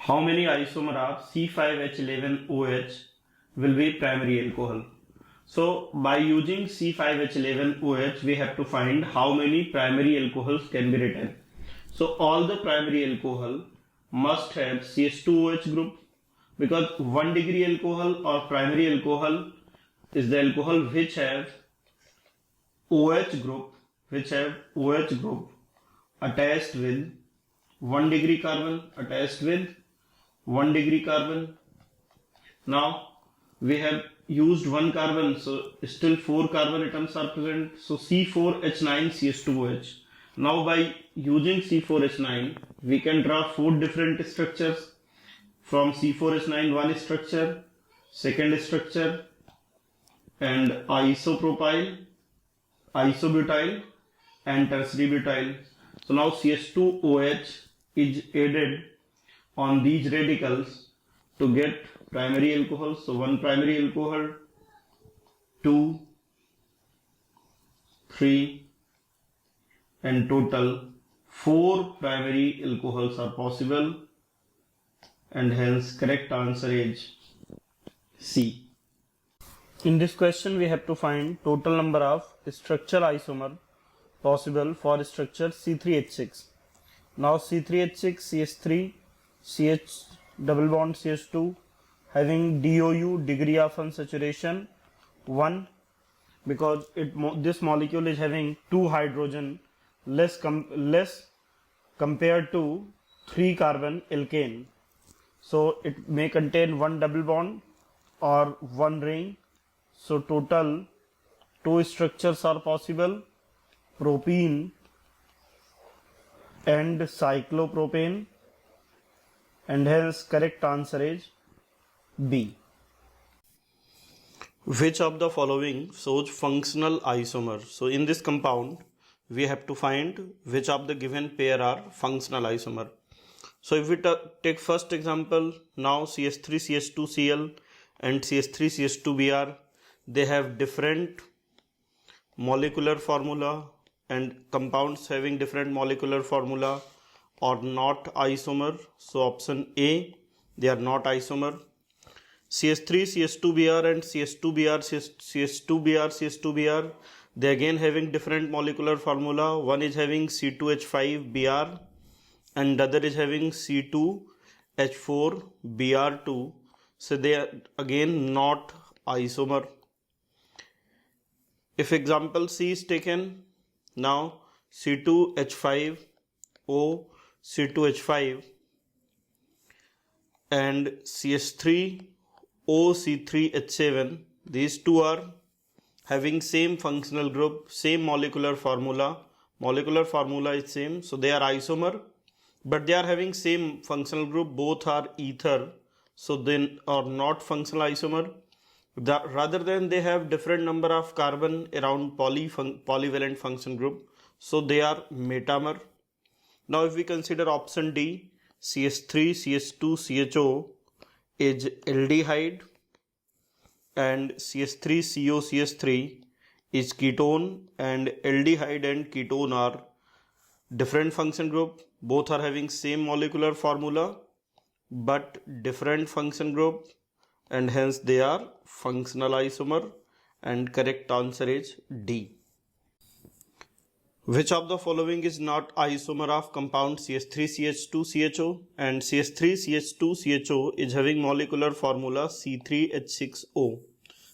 How many isomer of C5H11OH will be primary alcohol? So by using C5H11OH, we have to find how many primary alcohols can be written. So all the primary alcohol must have CH2OH group, because 1 degree alcohol or primary alcohol is the alcohol which have OH group, attached with 1 degree carbon, Now we have used 1 carbon, so still 4 carbon atoms are present. So C4H9CH2OH. Now by using C4H9, we can draw 4 different structures. From C4H9, one structure, second structure, and isopropyl, isobutyl, and tertiary butyl. So now CH2OH is added on these radicals to get primary alcohol. So 1 primary alcohol, 2, 3, and total 4 primary alcohols are possible, and hence correct answer is C. In this question we have to find total number of structural isomer possible for structure C3H6. Now C3H6 CH3 CH double bond CH2 having DOU, degree of unsaturation 1, because this molecule is having 2 hydrogen less compared to 3 carbon alkane. So it may contain 1 double bond or 1 ring. So total 2 structures are possible, propene and cyclopropane, and hence correct answer is B. Which of the following shows functional isomer? So in this compound we have to find which of the given pair are functional isomer. So if we take first example, now CH3CH2Cl and CH3CH2Br, they have different molecular formula, and compounds having different molecular formula are not isomer. So option A, they are not isomer. CH3CH2Br and CH2Br, they again having different molecular formula. One is having C2H5Br and the other is having C2H4Br2. So they are again not isomer. If example C is taken, now C2H5O, C2H5 and CH3OC3H7, these two are having same functional group, same molecular formula. Molecular formula is same, so they are isomer, but they are having same functional group, both are ether, so they are not functional isomer. Rather than they have different number of carbon around polyvalent function group, so they are metamer. Now if we consider option D, CH3CH2CHO is aldehyde and CH3COCH3 is ketone, and aldehyde and ketone are different function group, both are having same molecular formula but different function group, and hence they are functional isomer, and correct answer is D. Which of the following is not isomer of compound CH3CH2CHO? And CH3CH2CHO is having molecular formula C3H6O.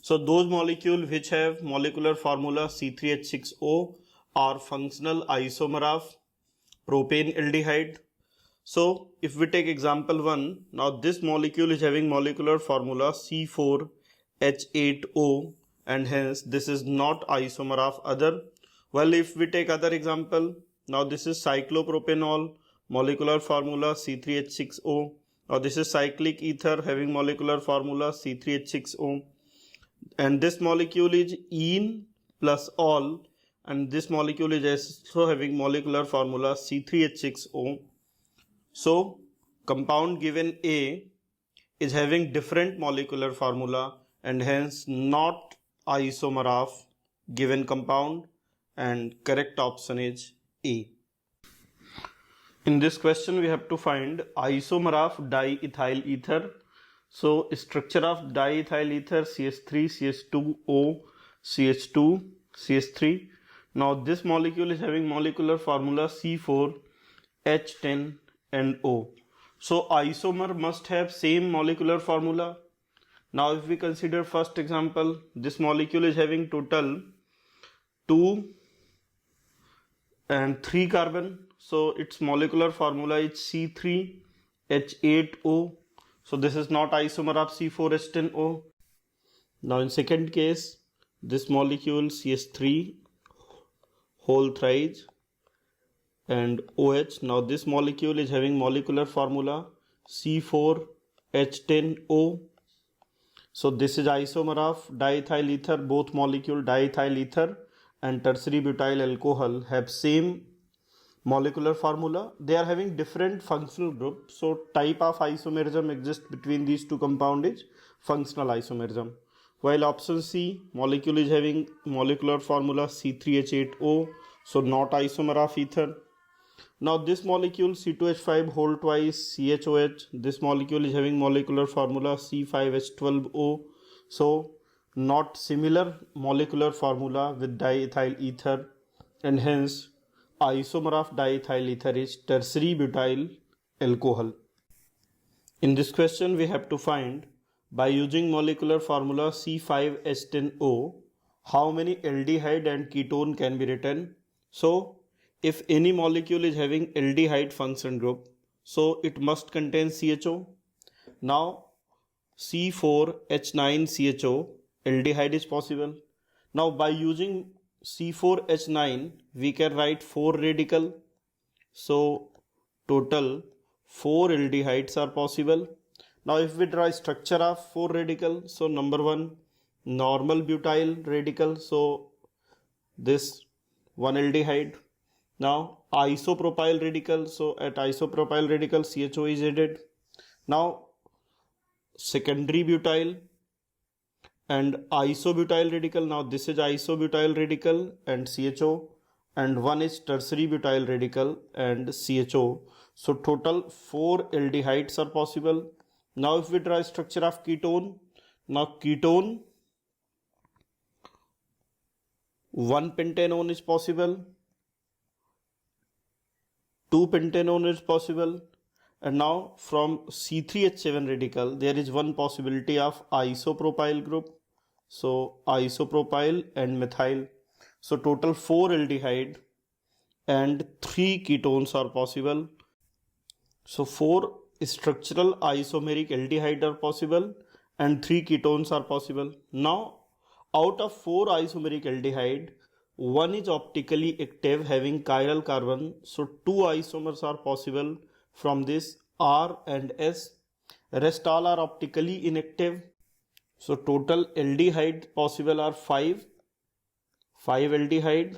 So those molecules which have molecular formula C3H6O are functional isomer of propane aldehyde. So if we take example 1, now this molecule is having molecular formula C4H8O, and hence this is not isomer of other. Well, if we take other example, now this is cyclopropanol, molecular formula C3H6O. Now this is cyclic ether having molecular formula C3H6O, and this molecule is ene plus ol, and this molecule is also having molecular formula C3H6O. So compound given A is having different molecular formula and hence not isomer of given compound, and correct option is A. In this question, we have to find isomer of diethyl ether. So, structure of diethyl ether CH3, CH2O, CH2, CH3. Now, this molecule is having molecular formula C4H10 and O. So, isomer must have same molecular formula. Now, if we consider first example, this molecule is having total 2 and 3 carbon. So its molecular formula is C3H8O. So this is not isomer of C4H10O. Now in second case, this molecule CH3 whole thrice and OH. Now this molecule is having molecular formula C4H10O. So this is isomer of diethyl ether. Both molecule diethyl ether and tertiary butyl alcohol have same molecular formula. They are having different functional group. So type of isomerism exists between these two compounds is functional isomerism. While option C, molecule is having molecular formula C3H8O. So not isomer of ether. Now this molecule C2H5 whole twice CHOH. This molecule is having molecular formula C5H12O. So not similar molecular formula with diethyl ether, and hence isomer of diethyl ether is tertiary butyl alcohol. In this question, we have to find by using molecular formula C5H10O how many aldehyde and ketone can be written. So if any molecule is having aldehyde function group, so it must contain CHO. Now C4H9CHO aldehyde is possible. Now by using C4H9 we can write 4 radical. So total 4 aldehydes are possible. Now if we draw structure of 4 radical, so number 1 normal butyl radical, so this one aldehyde. Now isopropyl radical, so at isopropyl radical CHO is added. Now secondary butyl and isobutyl radical. Now this is isobutyl radical and CHO, and one is tertiary butyl radical and CHO. So total 4 aldehydes are possible. Now if we draw structure of ketone, now ketone 1 pentanone is possible, 2 pentanone is possible, and now from C3H7 radical there is one possibility of isopropyl group. So isopropyl and methyl. So total 4 aldehyde and 3 ketones are possible. So 4 structural isomeric aldehyde are possible and 3 ketones are possible. Now out of 4 isomeric aldehyde, one is optically active having chiral carbon. So 2 isomers are possible from this R and S. Rest all are optically inactive. So total aldehyde possible are 5 aldehyde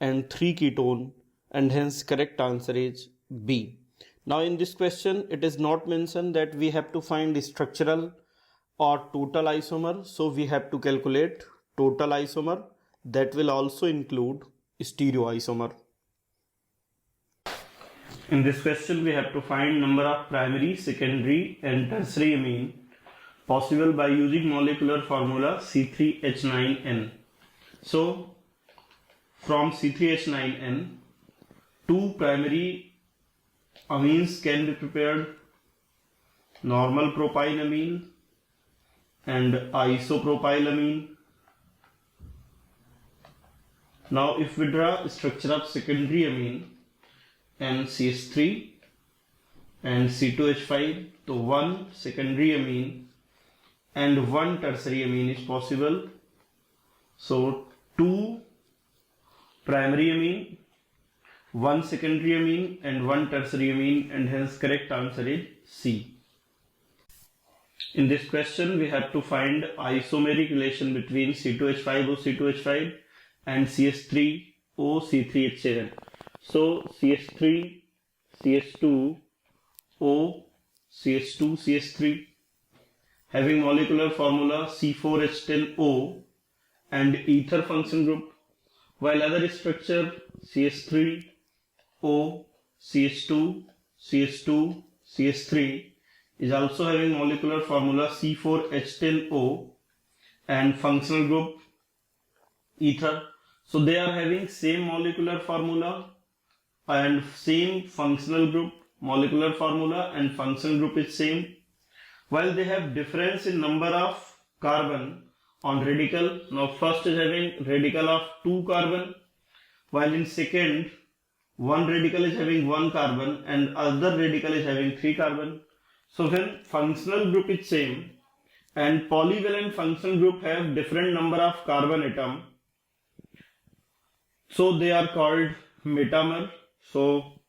and 3 ketone, and hence correct answer is B. Now in this question it is not mentioned that we have to find structural or total isomer, so we have to calculate total isomer. That will also include stereoisomer. In this question we have to find number of primary, secondary and tertiary amine possible by using molecular formula C3H9N. So from C3H9N, 2 primary amines can be prepared, normal propionamine and isopropylamine. Now if we draw structure of secondary amine NCH3 and C2H5, so 1 secondary amine and 1 tertiary amine is possible. So 2 primary amine, 1 secondary amine and 1 tertiary amine, and hence correct answer is C. In this question we have to find isomeric relation between C2H5O C2H5 and CH3O C3H7. So CH3 CH2O CH2 CH3 having molecular formula C4H10O and ether function group, while other structure CH3O CH2, CH2, CH3 is also having molecular formula C4H10O and functional group ether. So they are having same molecular formula and same functional group, molecular formula and functional group is same. While they have difference in number of carbon on radical. Now first is having radical of 2 carbon, while in second one radical is having 1 carbon and other radical is having 3 carbon. So when functional group is same and polyvalent functional group have different number of carbon atom, so they are called metamer. So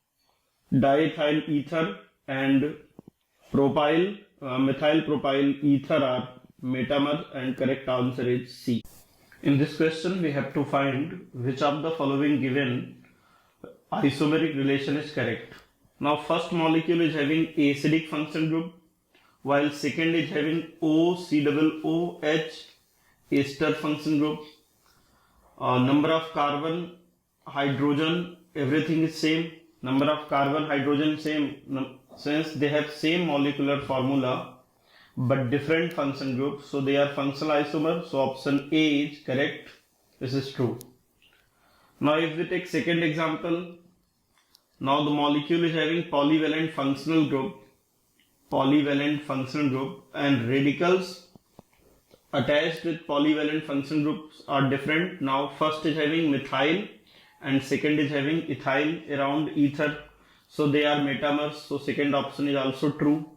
diethyl ether and propyl methyl propyl ether are metamer, and correct answer is C. In this question we have to find which of the following given isomeric relation is correct. Now first molecule is having acidic functional group, while second is having OCOOH ester function group. Number of carbon, hydrogen, everything is same. Number of carbon, hydrogen same. Since they have same molecular formula but different function groups, so they are functional isomer. So option A is correct. This is true. Now if we take second example, now the molecule is having polyvalent functional group, and radicals attached with polyvalent functional groups are different. Now first is having methyl and second is having ethyl around ether, so they are metamers. So second option is also true.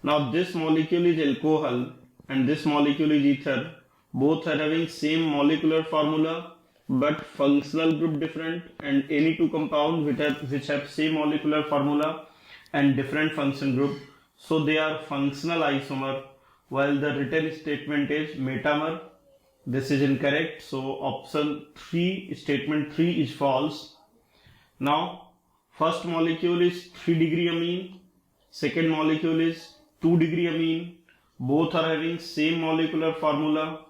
Now this molecule is alcohol and this molecule is ether. Both are having same molecular formula but functional group different, and any two compound which have same molecular formula and different function group, so they are functional isomer, while the written statement is metamer. This is incorrect, so option 3, statement 3 is false. Now first molecule is 3 degree amine, second molecule is 2 degree amine. Both are having same molecular formula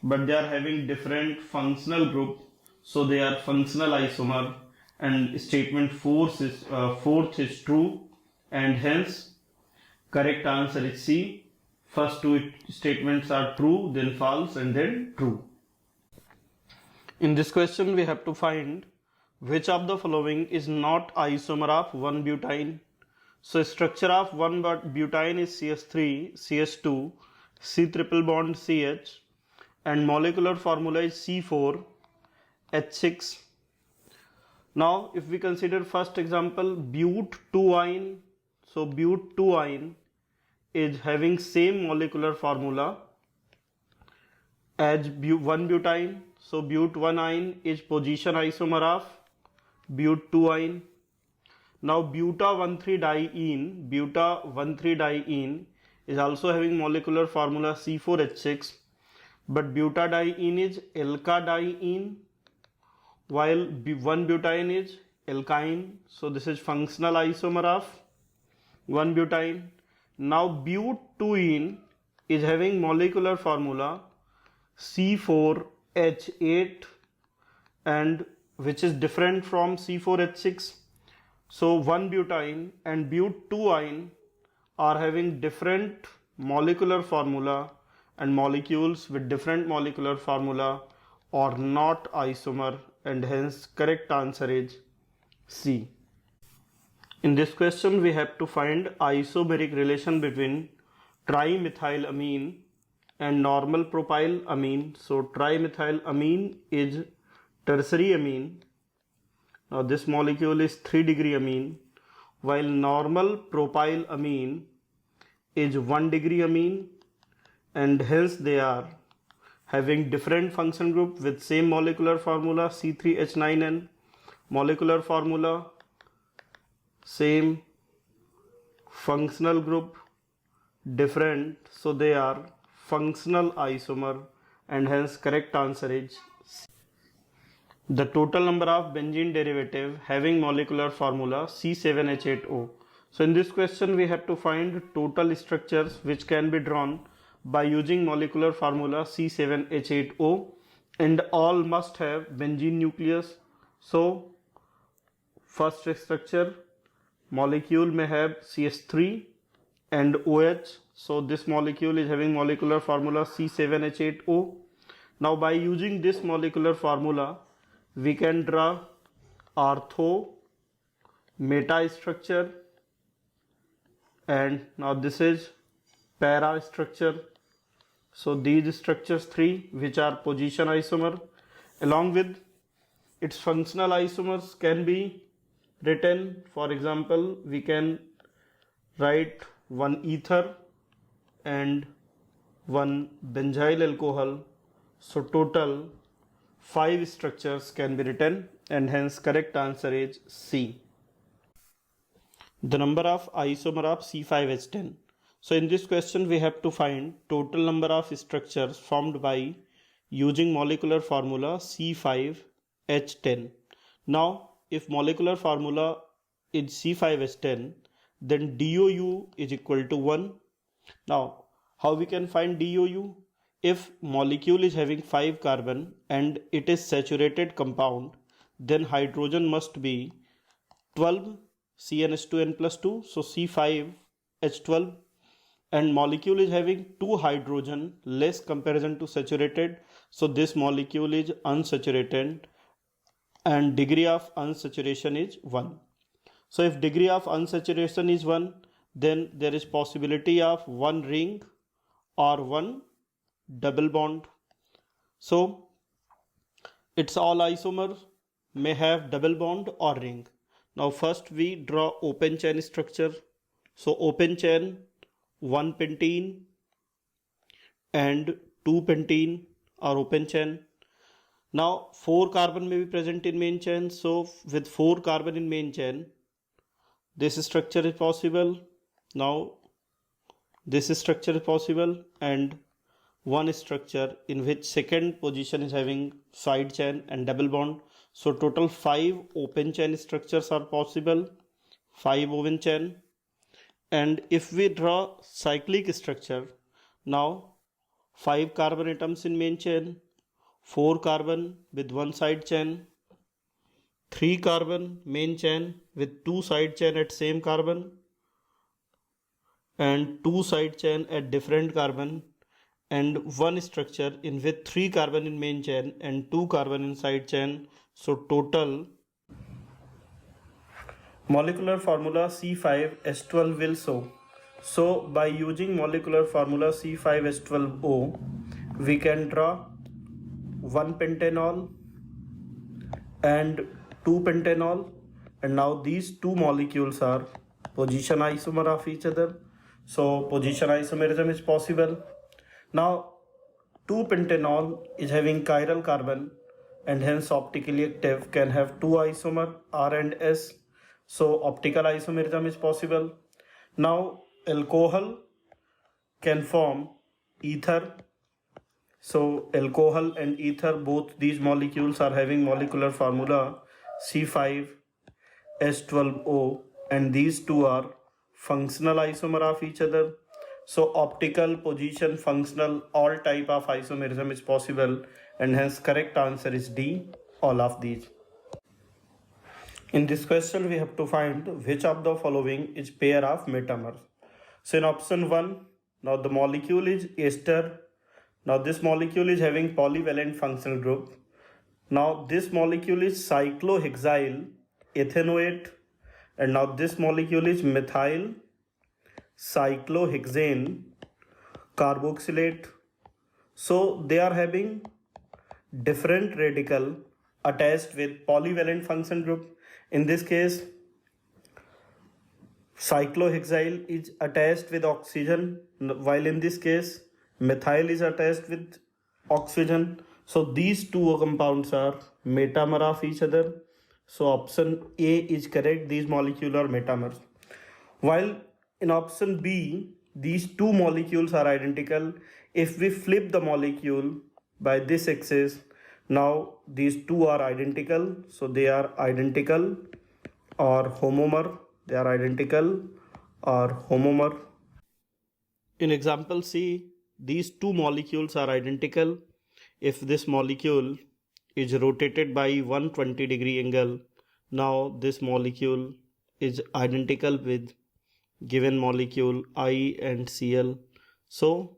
but they are having different functional group, so they are functional isomer, and statement 4 is true, and hence correct answer is C. First two statements are true, then false, and then true. In this question we have to find which of the following is not isomer of 1-butene. So structure of 1-butene is CH3, CH2, C triple bond CH, and molecular formula is C4H6. Now if we consider first example, but2-ine. So but2-ine is having same molecular formula as 1-butene. So but1-ine is position isomer of but2-ine. Now buta-1,3-diene is also having molecular formula C4H6, but butadiene is alkadiene, while 1-butene is alkyne. So this is functional isomer of 1-butene. Now but2-ene is having molecular formula C4H8, and which is different from C4H6. So 1-butene and but2-ine are having different molecular formula, and molecules with different molecular formula are not isomer, and hence correct answer is C. In this question we have to find isomeric relation between trimethylamine and normal propylamine. So trimethylamine is tertiary amine. Now this molecule is 3 degree amine, while normal propylamine is 1 degree amine, and hence they are having different function group with same molecular formula C3H9N, molecular formula same, functional group different, so they are functional isomer, and hence correct answer is C. The total number of benzene derivative having molecular formula C7H8O. So in this question we have to find total structures which can be drawn by using molecular formula C7H8O, and all must have benzene nucleus. So first structure, molecule may have CH3 and OH. So this molecule is having molecular formula C7H8O. Now by using this molecular formula, we can draw ortho meta structure, and now this is para structure. So these structures three, which are position isomer, along with its functional isomers, can be written. For example, we can write one ether and one benzyl alcohol. So total 5 structures can be written, and hence correct answer is C. The number of isomer of C5H10. So in this question we have to find total number of structures formed by using molecular formula C5H10. Now if molecular formula is C5H10, then DOU is equal to 1. Now how we can find DOU? If molecule is having 5 carbon and it is saturated compound, then hydrogen must be 12 CnH2n plus 2, so C5H12, and molecule is having 2 hydrogen less comparison to saturated, so this molecule is unsaturated and degree of unsaturation is 1. So if degree of unsaturation is 1, then there is possibility of one ring or one double bond. So it's all isomers may have double bond or ring. Now first we draw open chain structure. So open chain, 1 pentene and 2 pentene are open chain. Now 4 carbon may be present in main chain. So with 4 carbon in main chain, this structure is possible. Now this structure is possible, and one structure in which second position is having side chain and double bond. So total 5 open chain structures are possible, 5 open chain. And if we draw cyclic structure, now 5 carbon atoms in main chain, 4 carbon with one side chain, 3 carbon main chain with 2 side chain at same carbon, and 2 side chain at different carbon, and one structure in with 3 carbon in main chain and 2 carbon in side chain. So total molecular formula C5H12 will show. So by using molecular formula C5H12O, we can draw 1 pentanol and 2 pentanol, and now these two molecules are position isomer of each other. So position isomerism is possible. Now 2 pentanol is having chiral carbon and hence optically active, can have 2 isomer R and S. So optical isomerism is possible. Now alcohol can form ether. So alcohol and ether, both these molecules are having molecular formula C5H12O, and these two are functional isomer of each other. So optical, position, functional, all type of isomerism is possible, and hence correct answer is D, all of these. In this question we have to find which of the following is pair of metamers. So in option 1, now the molecule is ester. Now this molecule is having polyvalent functional group. Now this molecule is cyclohexyl ethanoate, and now this molecule is methyl cyclohexane carboxylate. So they are having different radical attached with polyvalent function group. In this case, cyclohexyl is attached with oxygen, while in this case methyl is attached with oxygen. So these two compounds are metamer of each other. So option A is correct, these molecules are metamers. While in option B, these two molecules are identical. If we flip the molecule by this axis, now these two are identical. So they are identical or homomer. They are identical or homomer. In example C, these two molecules are identical. If this molecule is rotated by 120 degree angle, Now this molecule is identical with given molecule I and Cl. So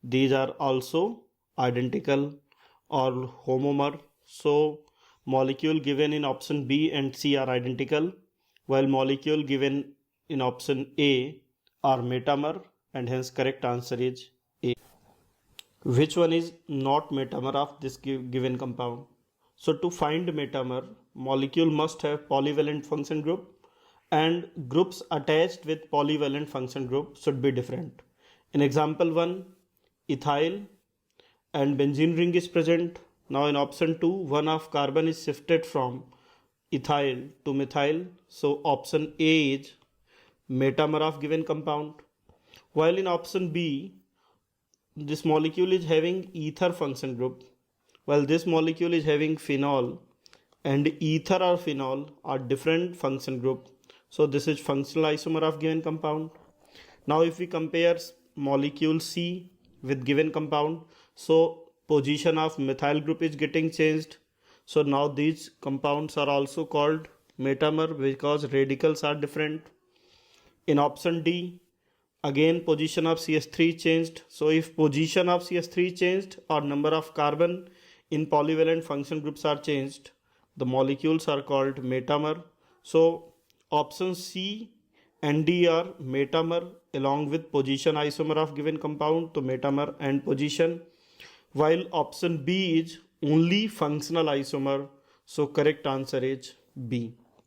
these are also identical or homomer. So molecule given in option B and C are identical, while molecule given in option A are metamer, and hence correct answer is A. Which one is not metamer of this given compound? So to find metamer, molecule must have polyvalent function group, and groups attached with polyvalent function group should be different. In example 1, ethyl and benzene ring is present. Now in option 2, one of carbon is shifted from ethyl to methyl. So option A is metamer of given compound. While in option B, this molecule is having ether function group, while this molecule is having phenol, and ether or phenol are different function group. So this is functional isomer of given compound. Now if we compare molecule C with given compound, so position of methyl group is getting changed. So now these compounds are also called metamer because radicals are different. In option D, again position of CH3 changed. So if position of CH3 changed or number of carbon in polyvalent function groups are changed, the molecules are called metamer. So option C and D are metamer along with position isomer of given compound, to metamer and position, while option B is only functional isomer. So correct answer is B.